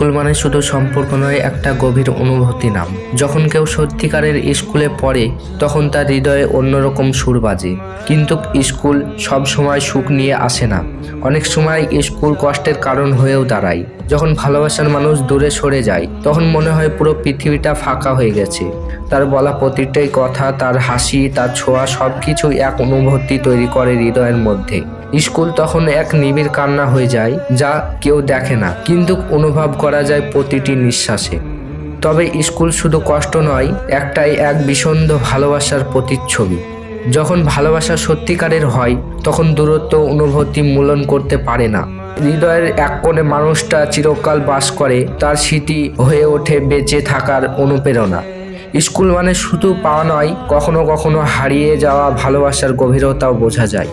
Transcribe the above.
School মানে শুধু সম্পর্ক নয়, একটা গভীর অনুভূতি নাম। যখন কেউ সত্যিকারের স্কুলে পড়ে তখন তার হৃদয়ে অন্যরকম সুর বাজে। কিন্তু স্কুল সব সময় সুখ নিয়ে আসে না। অনেক সময় স্কুল কষ্টের কারণ হয়েও দাঁড়ায়। যখন ভালোবাসার মানুষ দূরে সরে যায় তখন মনে হয় পুরো পৃথিবীটা ফাঁকা হয়ে গেছে। তার বলা প্রতিটাই কথা, তার হাসি, তার ছোঁয়া সবকিছু এক অনুভূতি তৈরি করে হৃদয়ের মধ্যে। স্কুল তখন এক নিবিড় কান্না হয়ে যায়, যা কেউ দেখে না কিন্তু অনুভব করা যায় প্রতিটি নিঃশ্বাসে। তবে স্কুল শুধু কষ্ট নয়, এক বিষণ্ণ ভালোবাসার প্রতিচ্ছবি। যখন ভালোবাসা সত্যিকারের হয় তখন দূরত্ব অনুভূতি মূল্যায়ন করতে পারে না। হৃদয়ের এক কোণে মানুষটা চিরকাল বাস করে, তার স্মৃতি হয়ে ওঠে বেঁচে থাকার অনুপ্রেরণা। স্কুল মানে শুধু পাওয়া নয়, কখনো কখনো হারিয়ে যাওয়া ভালোবাসার গভীরতাও বোঝা যায়।